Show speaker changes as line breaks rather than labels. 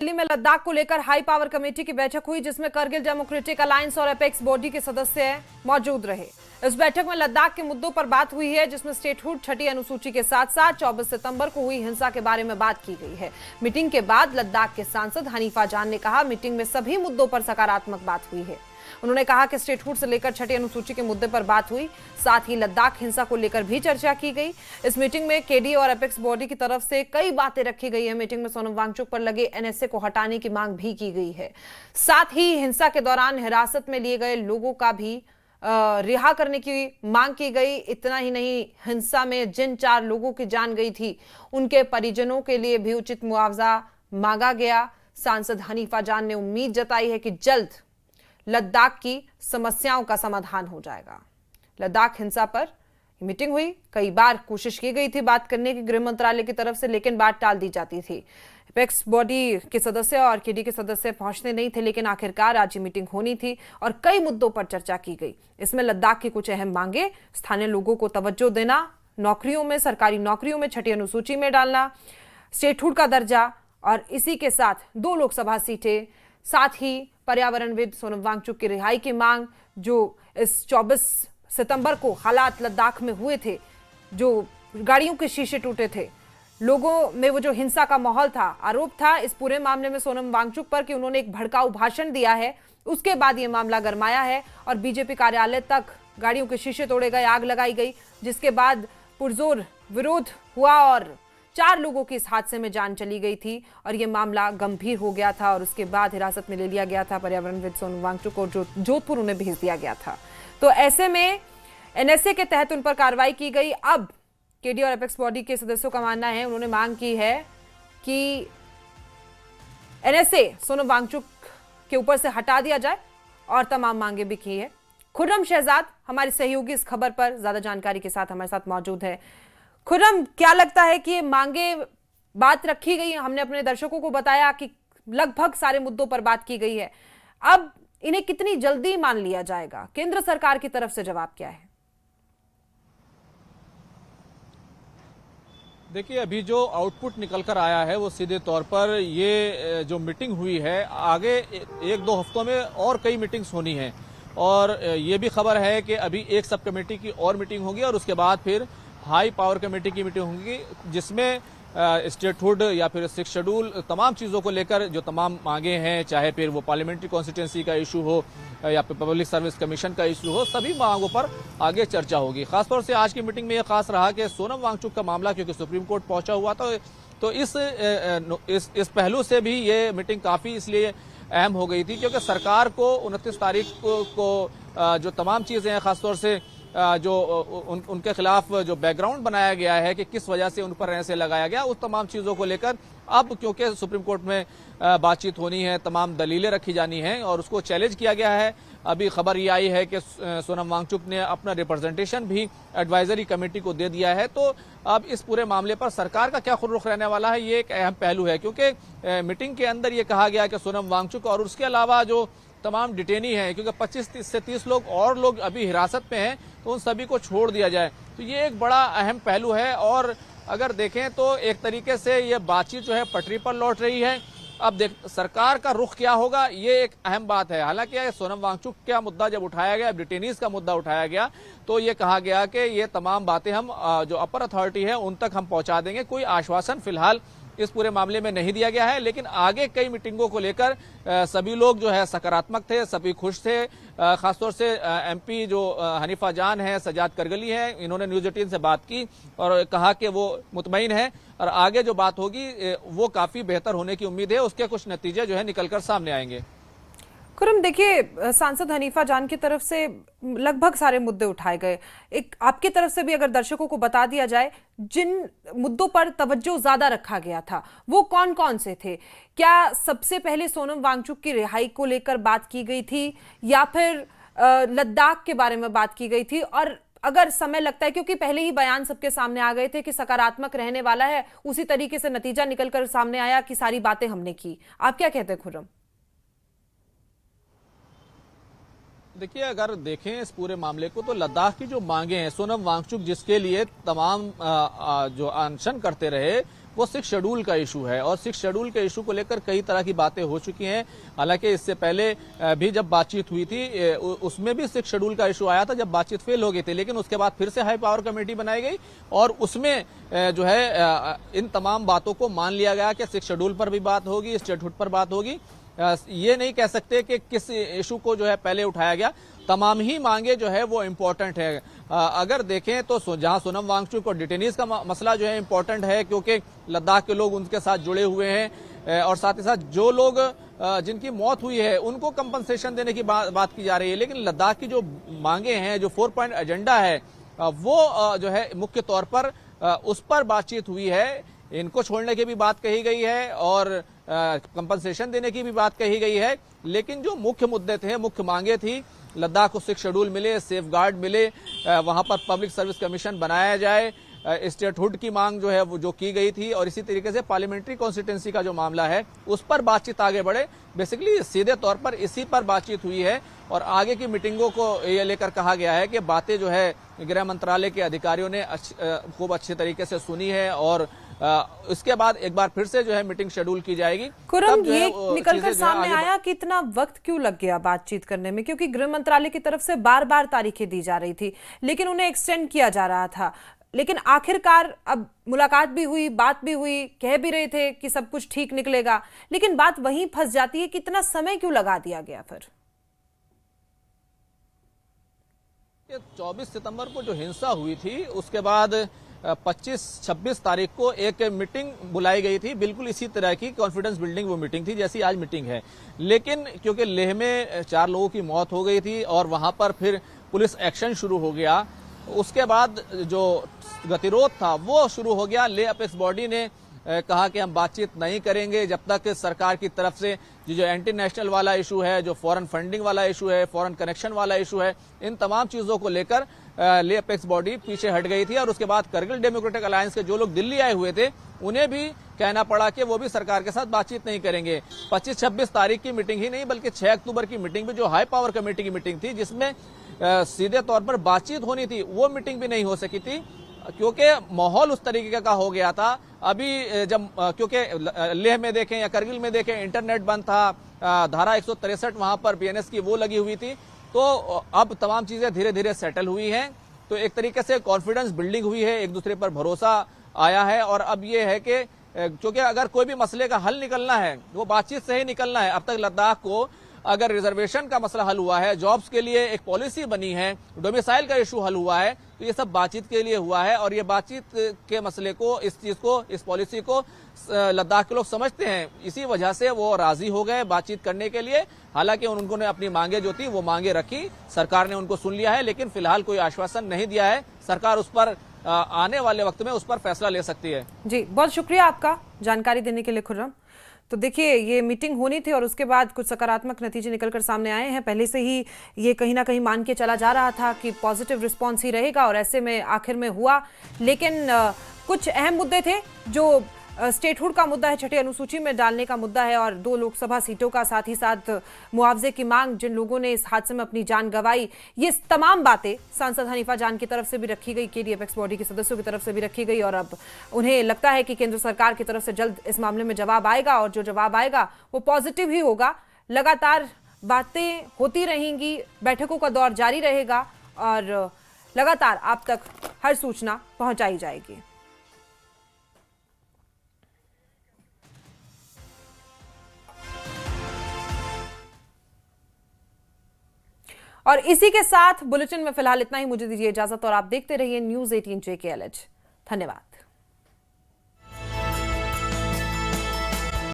दिल्ली में लद्दाख को लेकर हाई पावर कमेटी की बैठक हुई, जिसमें करगिल डेमोक्रेटिक अलायंस और एपेक्स बॉडी के सदस्य मौजूद रहे। इस बैठक में लद्दाख के मुद्दों पर बात हुई है, जिसमें स्टेटहुड छठी अनुसूची के साथ साथ 24 सितंबर को हुई हिंसा के बारे में बात की गई है। मीटिंग के बाद लद्दाख के सांसद हनीफा जान ने कहा, मीटिंग में सभी मुद्दों पर सकारात्मक बात हुई है। उन्होंने कहा कि स्टेटहुड से लेकर छठी अनुसूची के मुद्दे पर बात हुई, साथ ही लद्दाख हिंसा को लेकर भी चर्चा की गई। इस मीटिंग में केडी और एपेक्स बॉडी की तरफ से कई बातें रखी गई है। मीटिंग में सोनम वांगचुक पर लगे एनएसए को हटाने की मांग भी की गई है। साथ ही हिंसा के दौरान हिरासत में लिए गए लोगों का भी रिहा करने की मांग की गई। इतना ही नहीं, हिंसा में जिन 4 लोगों की जान गई थी, उनके परिजनों के लिए भी उचित मुआवजा मांगा गया। सांसद हनीफा जान ने उम्मीद जताई है कि जल्द लद्दाख की समस्याओं का समाधान हो जाएगा। लद्दाख हिंसा पर मीटिंग हुई, कई बार कोशिश की गई थी बात करने की गृह मंत्रालय की तरफ से, लेकिन बात टाल दी जाती थी। एपेक्स बॉडी के सदस्य और केडी के सदस्य पहुंचते नहीं थे, लेकिन आखिरकार आज ये मीटिंग होनी थी और कई मुद्दों पर चर्चा की गई। इसमें लद्दाख की कुछ अहम मांगे, स्थानीय लोगों को तवज्जो देना, नौकरियों में, सरकारी नौकरियों में छठी अनुसूची में डालना, स्टेटहुड का दर्जा और इसी के साथ 2 लोकसभा सीटें, साथ ही पर्यावरणविद सोनम वांगचुक की रिहाई की मांग, जो इस 24 सितंबर को हालात लद्दाख में हुए थे, जो गाड़ियों के शीशे टूटे थे, लोगों में वो जो हिंसा का माहौल था, आरोप था इस पूरे मामले में सोनम वांगचुक पर कि उन्होंने एक भड़काऊ भाषण दिया है। उसके बाद ये मामला गरमाया है और बीजेपी कार्यालय तक गाड़ियों के शीशे तोड़े गए, आग लगाई गई, जिसके बाद पुरजोर विरोध हुआ और 4 लोगों की इस हादसे में जान चली गई थी और यह मामला गंभीर हो गया था और उसके बाद हिरासत में ले लिया गया था पर्यावरणविद सोनम वांगचुक को, जो जोधपुर उन्हें भेज दिया गया था। तो ऐसे में एनएसए के तहत उन पर कार्रवाई की गई। अब केडी और एपेक्स बॉडी के सदस्यों का मानना है, उन्होंने मांग की है कि एनएसए सोनम वांगचुक के ऊपर से हटा दिया जाए और तमाम मांगे भी की है। खुर्रम शहजाद हमारे सहयोगी इस खबर पर ज्यादा जानकारी के साथ हमारे साथ मौजूद है। खुर्रम, क्या लगता है कि ये मांगे बात रखी गई? हमने अपने दर्शकों को बताया कि लगभग सारे मुद्दों पर बात की गई है। अब इन्हें कितनी जल्दी मान लिया जाएगा? केंद्र सरकार की तरफ से जवाब क्या है?
देखिए, अभी जो आउटपुट निकल कर आया है वो सीधे तौर पर ये जो मीटिंग हुई है, आगे 1-2 हफ्तों में और कई मीटिंग्स होनी है और ये भी खबर है कि अभी एक सब कमेटी की और मीटिंग होगी और उसके बाद फिर हाई पावर कमेटी की मीटिंग होगी, जिसमें स्टेटहुड या फिर 6 शेड्यूल, तमाम चीज़ों को लेकर जो तमाम मांगे हैं, चाहे फिर वो पार्लियामेंट्री कॉन्स्टिट्यूंसी का इशू हो या फिर पब्लिक सर्विस कमीशन का इशू हो, सभी मांगों पर आगे चर्चा होगी। खासतौर से आज की मीटिंग में यह खास रहा कि सोनम वांगचुक का मामला क्योंकि सुप्रीम कोर्ट पहुंचा हुआ था, तो इस पहलू से भी ये मीटिंग काफ़ी इसलिए अहम हो गई थी क्योंकि सरकार को 29 तारीख को जो तमाम चीज़ें हैं, खासतौर से जो उनके खिलाफ जो बैकग्राउंड बनाया गया है कि किस वजह से उन पर ऐसे लगाया गया, उस तमाम चीज़ों को लेकर अब क्योंकि सुप्रीम कोर्ट में बातचीत होनी है, तमाम दलीलें रखी जानी हैं और उसको चैलेंज किया गया है। अभी खबर ये आई है कि सोनम वांगचुक ने अपना रिप्रेजेंटेशन भी एडवाइजरी कमेटी को दे दिया है। तो अब इस पूरे मामले पर सरकार का क्या रुख रहने वाला है, ये एक अहम पहलू है क्योंकि मीटिंग के अंदर ये कहा गया कि सोनम वांगचुक और उसके अलावा जो तमाम डिटेनी हैं, क्योंकि 25 से 30 लोग और लोग अभी हिरासत में हैं, तो उन सभी को छोड़ दिया जाए। तो ये एक बड़ा अहम पहलू है और अगर देखें तो एक तरीके से ये बातचीत जो है पटरी पर लौट रही है। अब सरकार का रुख क्या होगा, ये एक अहम बात है। हालांकि सोनम वांगचुक का मुद्दा जब उठाया गया, डिटेनीज का मुद्दा उठाया गया, तो ये कहा गया कि ये तमाम बातें हम जो अपर अथॉरिटी है उन तक हम पहुंचा देंगे। कोई आश्वासन फिलहाल इस पूरे मामले में नहीं दिया गया है, लेकिन आगे कई मीटिंगों को लेकर सभी लोग जो है सकारात्मक थे, सभी खुश थे। खासतौर से एमपी जो हनीफा जान है, सजाद करगली है, इन्होंने न्यूज़ 18 से बात की और कहा कि वो मुतमईन है और आगे जो बात होगी वो काफ़ी बेहतर होने की उम्मीद है। उसके कुछ नतीजे जो है निकलकर सामने आएंगे।
खुर्रम, देखिए, सांसद हनीफा जान की तरफ से लगभग सारे मुद्दे उठाए गए। एक आपकी तरफ से भी अगर दर्शकों को बता दिया जाए, जिन मुद्दों पर तवज्जो ज्यादा रखा गया था वो कौन कौन से थे? क्या सबसे पहले सोनम वांगचुक की रिहाई को लेकर बात की गई थी या फिर लद्दाख के बारे में बात की गई थी? और अगर समय लगता है, क्योंकि पहले ही बयान सबके सामने आ गए थे कि सकारात्मक रहने वाला है, उसी तरीके से नतीजा निकलकर सामने आया कि सारी बातें हमने की। आप क्या कहते हैं खुर्रम?
देखिए, अगर देखें इस पूरे मामले को तो लद्दाख की जो मांगे हैं, सोनम वांगचुक जिसके लिए तमाम जो अनशन करते रहे वो 6 शेड्यूल का इशू है। और 6 शेड्यूल के इशू को लेकर कई तरह की बातें हो चुकी हैं। हालांकि इससे पहले भी जब बातचीत हुई थी उसमें भी 6 शेड्यूल का इशू आया था, जब बातचीत फेल हो गई थी। लेकिन उसके बाद फिर से हाई पावर कमेटी बनाई गई और उसमें जो है इन तमाम बातों को मान लिया गया कि 6 शेड्यूल पर भी बात होगी, स्टेटहुड पर बात होगी। ये नहीं कह सकते कि किस इशू को जो है पहले उठाया गया। तमाम ही मांगे जो है वो इम्पोर्टेंट है। अगर देखें तो जहां सोनम वांगचुक और डिटेनीज का मसला जो है इम्पोर्टेंट है, क्योंकि लद्दाख के लोग उनके साथ जुड़े हुए हैं और साथ ही साथ जो लोग जिनकी मौत हुई है उनको कंपनसेशन देने की बात की जा रही है। लेकिन लद्दाख की जो मांगे हैं, जो 4 पॉइंट एजेंडा है, वो जो है मुख्य तौर पर उस पर बातचीत हुई है। इनको छोड़ने की भी बात कही गई है और कंपनसेशन देने की भी बात कही गई है। लेकिन जो मुख्य मुद्दे थे, मुख्य मांगे थी, लद्दाख को 6 शेड्यूल मिले, सेफ गार्ड मिले, वहां पर पब्लिक सर्विस कमीशन बनाया जाए, स्टेटहुड की मांग जो है वो जो की गई थी, और इसी तरीके से पार्लियामेंट्री कॉन्स्टिट्यूंसी का जो मामला है उस पर बातचीत आगे बढ़े। बेसिकली सीधे तौर पर इसी पर बातचीत हुई है और आगे की मीटिंगों को ये लेकर कहा गया है कि बातें जो है गृह मंत्रालय के अधिकारियों ने खूब अच्छे तरीके से सुनी है और इसके बाद एक बार फिर से जो है मीटिंग शेड्यूल की जाएगी।
खुर्रम, ये निकलकर सामने आया कि इतना वक्त क्यों लग गया बातचीत करने में, क्योंकि गृह मंत्रालय की तरफ से बार बार तारीखें दी जा रही थी लेकिन उन्हें एक्सटेंड किया जा रहा था। लेकिन आखिरकार अब मुलाकात भी हुई, बात भी हुई, कह भी रहे थे कि सब कुछ ठीक निकलेगा, लेकिन बात वहीं फंस जाती है कि इतना समय क्यों लगा दिया गया फिर?
24 सितंबर को जो हिंसा हुई थी उसके बाद 25-26 तारीख को एक मीटिंग बुलाई गई थी, बिल्कुल इसी तरह की कॉन्फिडेंस बिल्डिंग वो मीटिंग थी जैसी आज मीटिंग है। लेकिन क्योंकि लेह में 4 लोगों की मौत हो गई थी और वहां पर फिर पुलिस एक्शन शुरू हो गया, उसके बाद जो गतिरोध था वो शुरू हो गया। लेह अपेक्स बॉडी ने कहा कि हम बातचीत नहीं करेंगे जब तक सरकार की तरफ से जो एंटी नेशनल वाला इशू है, जो फॉरेन फंडिंग वाला इशू है, फॉरेन कनेक्शन वाला इशू है, इन तमाम चीजों को लेकर लेह अपेक्स बॉडी पीछे हट गई थी। और उसके बाद करगिल डेमोक्रेटिक अलायंस के जो लोग दिल्ली आए हुए थे उन्हें भी कहना पड़ा कि वो भी सरकार के साथ बातचीत नहीं करेंगे। 25-26 तारीख की मीटिंग ही नहीं बल्कि 6 अक्टूबर की मीटिंग भी जो हाई पावर कमेटी की मीटिंग थी, जिसमें सीधे तौर पर बातचीत होनी थी, वो मीटिंग भी नहीं हो सकी थी क्योंकि माहौल उस तरीके का हो गया था। अभी जब क्योंकि लेह में देखें या करगिल में देखें इंटरनेट बंद था, धारा 163 वहां पर बीएनएस की वो लगी हुई थी, तो अब तमाम चीजें धीरे धीरे सेटल हुई हैं। तो एक तरीके से कॉन्फिडेंस बिल्डिंग हुई है, एक दूसरे पर भरोसा आया है। और अब ये है कि क्योंकि अगर कोई भी मसले का हल निकलना है वो बातचीत से ही निकलना है। अब तक लद्दाख को अगर रिजर्वेशन का मसला हल हुआ है, जॉब्स के लिए एक पॉलिसी बनी है, डोमिसाइल का इशू हल हुआ है, तो ये सब बातचीत के लिए हुआ है। और ये बातचीत के मसले को, इस चीज को, इस पॉलिसी को लद्दाख के लोग समझते हैं, इसी वजह से वो राजी हो गए बातचीत करने के लिए। हालांकि उन्होंने अपनी मांगे जो थी वो मांगे रखी, सरकार ने उनको सुन लिया है, लेकिन फिलहाल कोई आश्वासन नहीं दिया है। सरकार उस पर आने वाले वक्त में उस पर फैसला ले सकती है।
जी, बहुत शुक्रिया आपका जानकारी देने के लिए खुर्रम। तो देखिए, ये मीटिंग होनी थी और उसके बाद कुछ सकारात्मक नतीजे निकलकर सामने आए हैं। पहले से ही ये कहीं ना कहीं मान के चला जा रहा था कि पॉजिटिव रिस्पांस ही रहेगा और ऐसे में आखिर में हुआ। लेकिन कुछ अहम मुद्दे थे, जो स्टेटहुड का मुद्दा है, छठी अनुसूची में डालने का मुद्दा है, और 2 लोकसभा सीटों का, साथ ही साथ मुआवजे की मांग, जिन लोगों ने इस हादसे में अपनी जान गंवाई, ये तमाम बातें सांसद हनीफा जान की तरफ से भी रखी गई, केडी अपेक्स बॉडी के सदस्यों की तरफ से भी रखी गई। और अब उन्हें लगता है कि केंद्र सरकार की तरफ से जल्द इस मामले में जवाब आएगा और जो जवाब आएगा वो पॉजिटिव ही होगा। लगातार बातें होती रहेंगी, बैठकों का दौर जारी रहेगा और लगातार आप तक हर सूचना पहुंचाई जाएगी। और इसी के साथ बुलेटिन में फिलहाल इतना ही। मुझे दीजिए इजाजत और आप देखते रहिए न्यूज़ 18 JKLH। धन्यवाद।